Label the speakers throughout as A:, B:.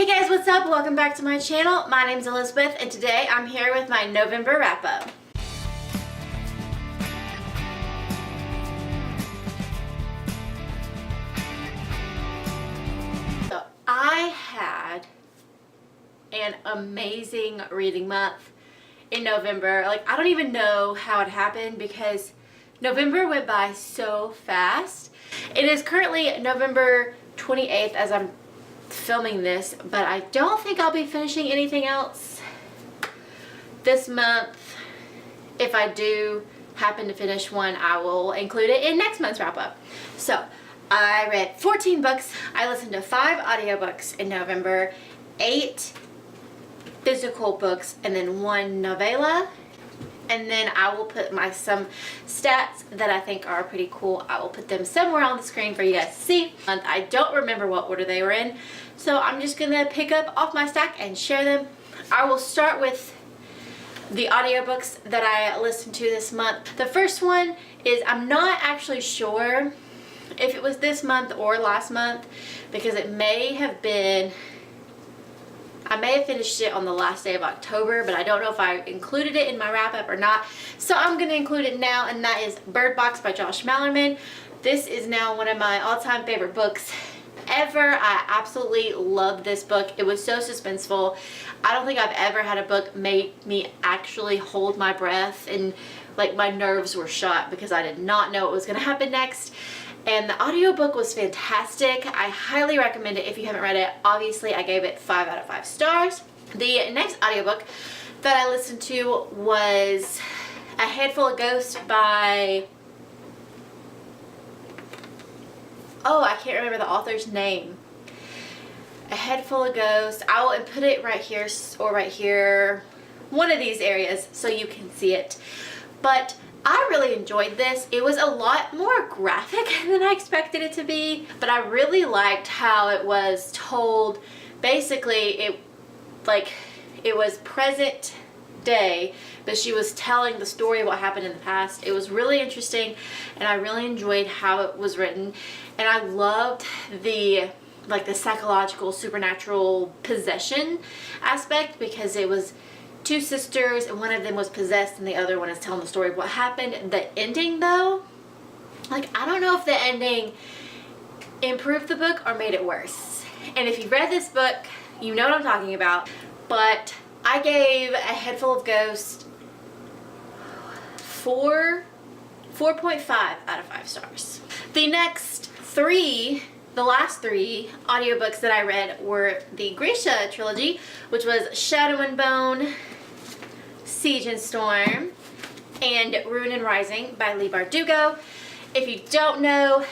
A: Hey guys, what's up? Welcome back to my channel. My name's Elizabeth and today I'm here with my November wrap-up. So I had an amazing reading month in November. Like, I don't even know how it happened because November went by so fast. It is currently November 28th as I'm filming this, but I don't think I'll be finishing anything else this month. If I do happen to finish one, I will include it in next month's wrap-up. So I read 14 books. I listened to 5 audiobooks in November, 8 physical books, and then 1 novella. And then I will put some stats that I think are pretty cool. I will put them somewhere on the screen for you guys to see. I don't remember what order they were in, so I'm just gonna pick up off my stack and share them. I will start with the audiobooks that I listened to this month. The first one is, I'm not actually sure if it was this month or last month because it may have been, I may have finished it on the last day of October, but I don't know if I included it in my wrap-up or not. So I'm going to include it now, and that is Bird Box by Josh Malerman. This is now one of my all-time favorite books ever. I absolutely love this book. It was so suspenseful. I don't think I've ever had a book make me actually hold my breath and like my nerves were shot because I did not know what was going to happen next. And the audiobook was fantastic. I highly recommend it if you haven't read it. Obviously, I gave it 5 out of 5 stars. The next audiobook that I listened to was A Handful of Ghosts by... oh, I can't remember the author's name. A Head Full of Ghosts. I will put it right here or right here. One of these areas so you can see it. But I really enjoyed this. It was a lot more graphic than I expected it to be, but I really liked how it was told. Basically, it was present day, but she was telling the story of what happened in the past. It was really interesting, and I really enjoyed how it was written, and I loved the psychological, supernatural possession aspect because it was 2 sisters and one of them was possessed and the other one is telling the story of what happened. The ending though, I don't know if the ending improved the book or made it worse. And if you've read this book, you know what I'm talking about. But I gave A Head Full of Ghosts 4.5 out of 5 stars. The last 3 audiobooks that I read were the Grisha trilogy, which was Shadow and Bone, Siege and Storm, and Ruin and Rising by Leigh Bardugo. If you don't know,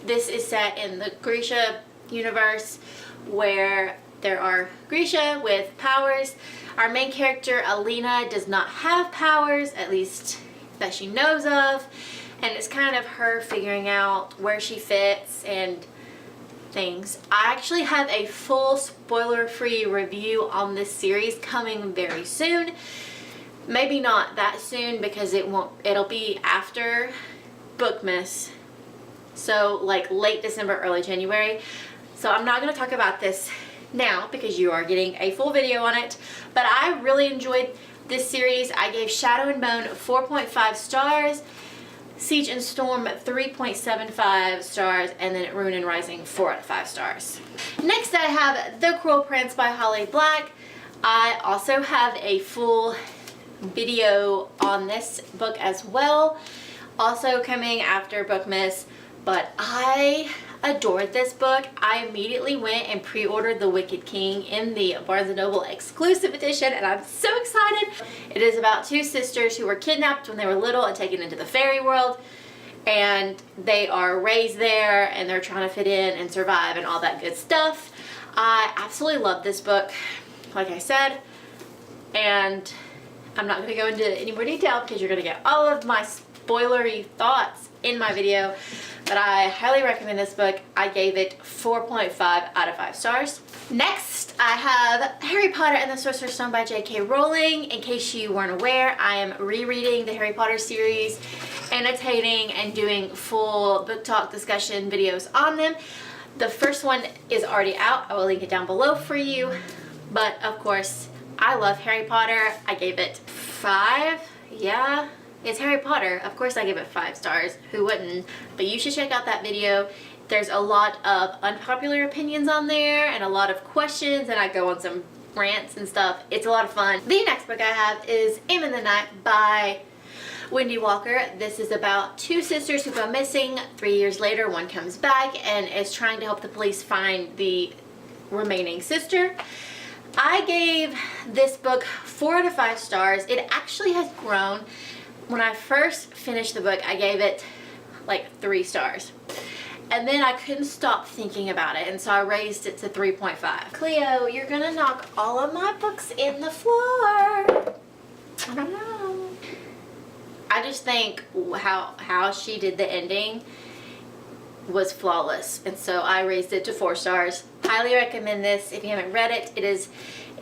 A: this is set in the Grisha universe where there are Grisha with powers. Our main character, Alina, does not have powers, at least that she knows of, and it's kind of her figuring out where she fits and things. I actually have a full spoiler-free review on this series coming very soon. Maybe not that soon because it'll be after Bookmas. So late December, early January. So I'm not going to talk about this now because you are getting a full video on it. But I really enjoyed this series. I gave Shadow and Bone 4.5 stars. Siege and Storm 3.75 stars, and then Ruin and Rising 4 out of 5 stars. Next I have The Cruel Prince by Holly Black. I also have a full video on this book as well, also coming after Bookmas, but I adored this book. I immediately went and pre-ordered The Wicked King in the Barnes & Noble exclusive edition, and I'm so excited. It is about 2 sisters who were kidnapped when they were little and taken into the fairy world, and they are raised there and they're trying to fit in and survive and all that good stuff. I absolutely love this book, like I said, and I'm not going to go into any more detail because you're going to get all of my spoilery thoughts in my video, but I highly recommend this book. I gave it 4.5 out of 5 stars. Next, I have Harry Potter and the Sorcerer's Stone by J.K. Rowling. In case you weren't aware, I am rereading the Harry Potter series, annotating and doing full book talk discussion videos on them. The first one is already out. I will link it down below for you. But of course, I love Harry Potter. I gave it 5. Yeah, it's Harry Potter. Of course I give it 5 stars. Who wouldn't? But you should check out that video. There's a lot of unpopular opinions on there and a lot of questions, and I go on some rants and stuff. It's a lot of fun. The next book I have is Aim in the Night by Wendy Walker. This is about 2 sisters who go missing. 3 years later, one comes back and is trying to help the police find the remaining sister. I gave this book 4 out of 5 stars. It actually has grown. When I first finished the book, I gave it like 3 stars. And then I couldn't stop thinking about it, and so I raised it to 3.5. Cleo, you're gonna knock all of my books in the floor. I don't know. I just think how she did the ending was flawless, and so I raised it to 4 stars. Highly recommend this if you haven't read it. It is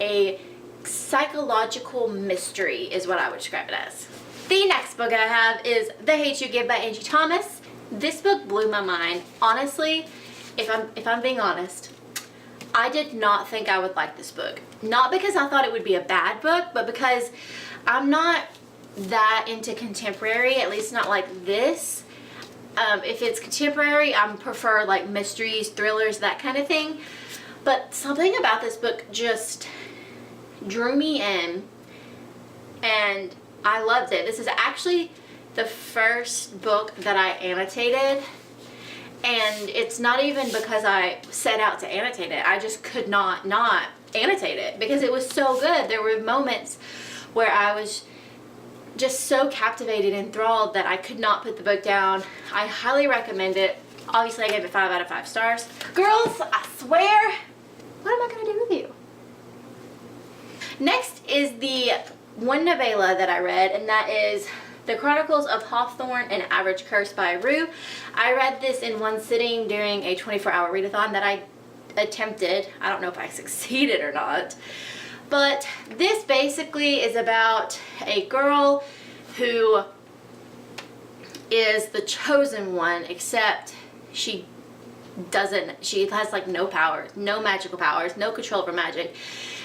A: a psychological mystery is what I would describe it as. The next book I have is The Hate You Give by Angie Thomas. This book blew my mind. Honestly, if I'm being honest, I did not think I would like this book. Not because I thought it would be a bad book, but because I'm not that into contemporary, at least not like this. If it's contemporary, I prefer like mysteries, thrillers, that kind of thing. But something about this book just drew me in, and I loved it. This is actually the first book that I annotated, and it's not even because I set out to annotate it. I just could not annotate it because it was so good. There were moments where I was just so captivated and enthralled that I could not put the book down. I highly recommend it. Obviously, I gave it 5 out of 5 stars. Girls, I swear, what am I gonna do with you? Next is the one novella that I read, and that is The Chronicles of Hawthorne and Average Curse by Rue. I read this in one sitting during a 24-hour readathon that I attempted. I don't know if I succeeded or not. But this basically is about a girl who is the chosen one, except she has like no powers, no magical powers, no control over magic.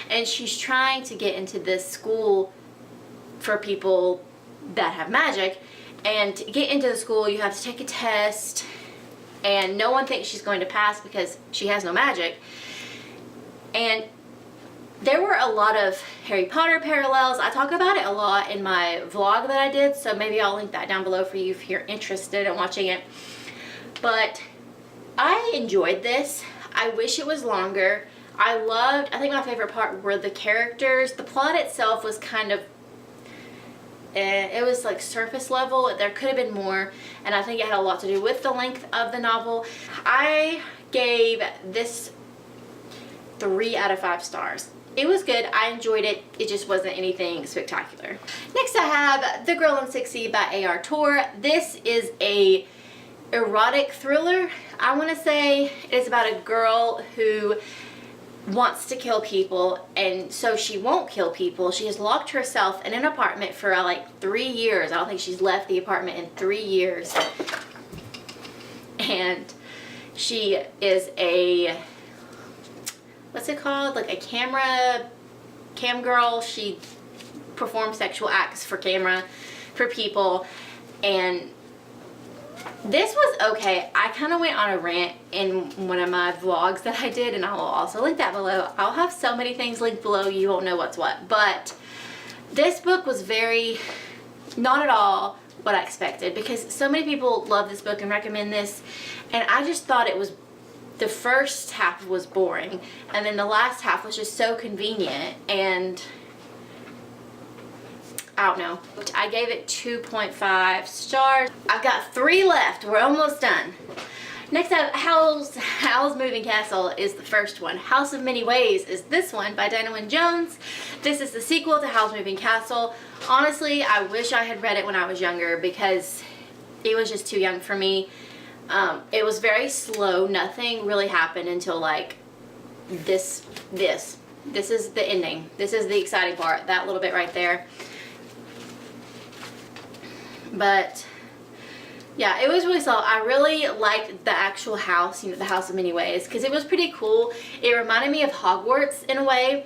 A: And she's trying to get into this school for people that have magic, and to get into the school you have to take a test, and no one thinks she's going to pass because she has no magic. And there were a lot of Harry Potter parallels. I talk about it a lot in my vlog that I did, so maybe I'll link that down below for you if you're interested in watching it. But I enjoyed this. I wish it was longer. I think my favorite part were the characters. The plot itself was kind of it was like surface level. There could have been more, and I think it had a lot to do with the length of the novel. I gave this 3 out of 5 stars. It was good. I enjoyed it. It just wasn't anything spectacular. Next I have The Girl in 6E by A.R. Tor. This is a erotic thriller. I want to say it's about a girl who wants to kill people, and so she won't kill people. She has locked herself in an apartment for like 3 years. I don't think she's left the apartment in 3 years. And she is a, what's it called? Like a cam girl. She performs sexual acts for camera for people, and this was okay. I kind of went on a rant in one of my vlogs that I did, and I will also link that below. I'll have so many things linked below, you won't know what's what. But this book was not at all what I expected, because so many people love this book and recommend this, and I just thought the first half was boring, and then the last half was just so convenient, and I don't know. I gave it 2.5 stars. I've got 3 left. We're almost done. Next up, Howl's Moving Castle is the first one. House of Many Ways is this one by Dinah Wynne Jones. This is the sequel to Howl's Moving Castle. Honestly, I wish I had read it when I was younger because it was just too young for me. It was very slow. Nothing really happened until like this. This is the ending. This is the exciting part. That little bit right there. But Yeah, it was really solid. I really liked the actual house, the House of Many Ways, because it was pretty cool. It reminded me of Hogwarts in a way,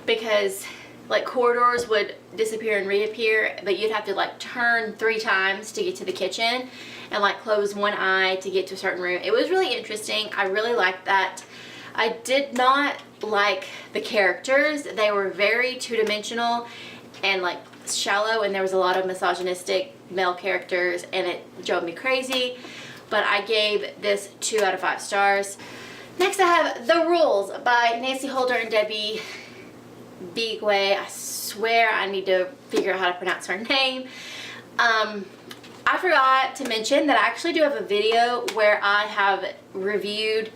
A: because like corridors would disappear and reappear, but you'd have to like turn 3 times to get to the kitchen and like close one eye to get to a certain room. It was really interesting. I really liked that. I did not like the characters. They were very two-dimensional and like shallow, and there was a lot of misogynistic male characters, and it drove me crazy. But I gave this 2 out of 5 stars. Next I have The Rules by Nancy Holder and Debbie Bigway. I swear I need to figure out how to pronounce her name. I forgot to mention that I actually do have a video where I have reviewed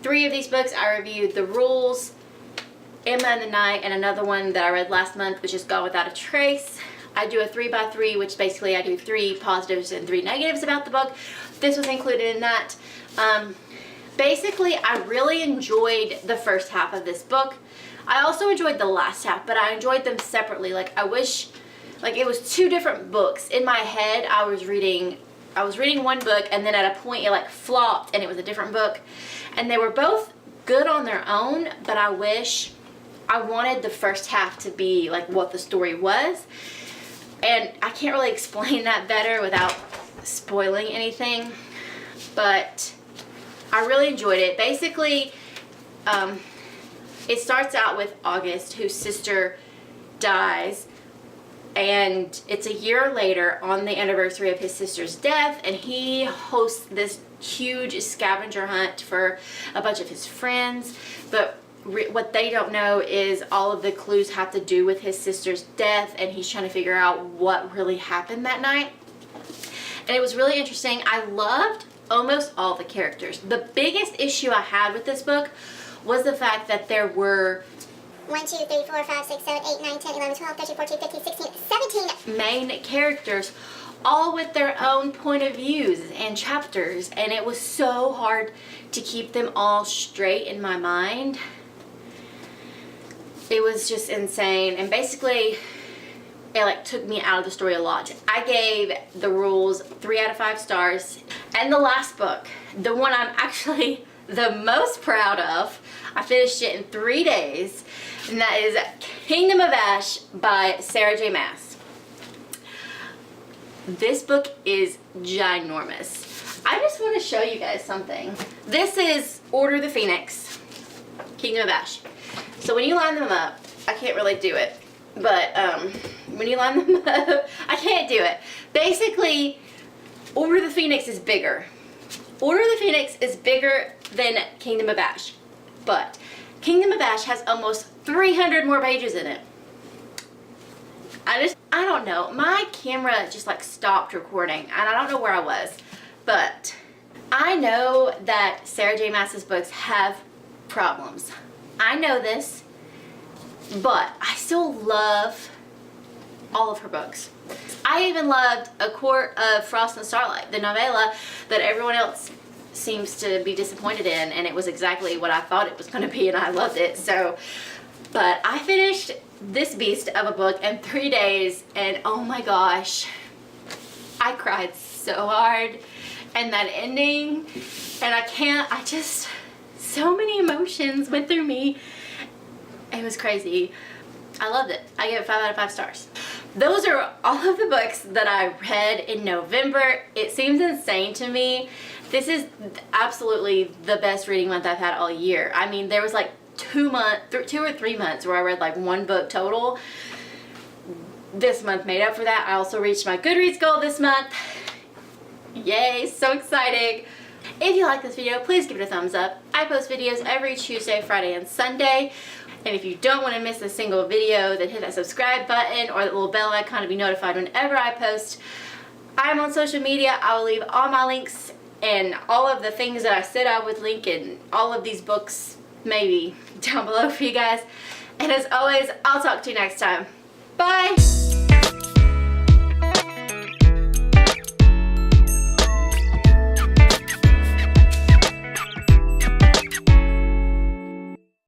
A: 3 of these books. I reviewed The Rules, Emma and the Night, and another one that I read last month, which is Gone Without a Trace. I do a 3x3, which basically I do 3 positives and 3 negatives about the book. This was included in that. Basically, I really enjoyed the first half of this book. I also enjoyed the last half, but I enjoyed them separately. Like, I wish, like, it was 2 different books. In my head, I was reading one book, and then at a point it like flopped and it was a different book. And they were both good on their own, but I wanted the first half to be like what the story was. And I can't really explain that better without spoiling anything, but I really enjoyed it. Basically, it starts out with August, whose sister dies, and it's a year later on the anniversary of his sister's death, and he hosts this huge scavenger hunt for a bunch of his friends. But what they don't know is all of the clues have to do with his sister's death, and he's trying to figure out what really happened that night. And it was really interesting. I loved almost all the characters. The biggest issue I had with this book was the fact that there were
B: 1, 2, 3, 4, 5, 6, 7, 8, 9, 10, 11, 12, 13, 14, 15, 16, 17
A: main characters, all with their own point of views and chapters, and it was so hard to keep them all straight in my mind. It was just insane, and basically it like took me out of the story a lot. I gave The Rules 3 out of 5 stars. And the last book, the one I'm actually the most proud of, I finished it in 3 days, and that is Kingdom of Ash by Sarah J. Maas. This book is ginormous. I just want to show you guys something. This is Order of the Phoenix, Kingdom of Ash. So when you line them up, I can't really do it, but when you line them up, I can't do it. Basically, Order of the Phoenix is bigger. Order of the Phoenix is bigger than Kingdom of Ash, but Kingdom of Ash has almost 300 more pages in it. I don't know. My camera just like stopped recording, and I don't know where I was, but I know that Sarah J. Maas's books have problems. I know this, but I still love all of her books. I even loved A Court of Frost and Starlight, the novella that everyone else seems to be disappointed in, and it was exactly what I thought it was going to be, and I loved it. So, but I finished this beast of a book in 3 days, and oh my gosh, I cried so hard, and that ending, and so many emotions went through me. It was crazy. I loved it. I gave it 5 out of 5 stars. Those are all of the books that I read in November. It seems insane to me. This is absolutely the best reading month I've had all year. I mean, there was like 2 or 3 months where I read like 1 book total. This month made up for that. I also reached my Goodreads goal this month. Yay, so exciting. If you like this video, please give it a thumbs up. I post videos every Tuesday, Friday, and Sunday. And if you don't want to miss a single video, then hit that subscribe button or that little bell icon to be notified whenever I post. I'm on social media. I will leave all my links and all of the things that I said I would link in all of these books maybe down below for you guys. And as always, I'll talk to you next time. Bye!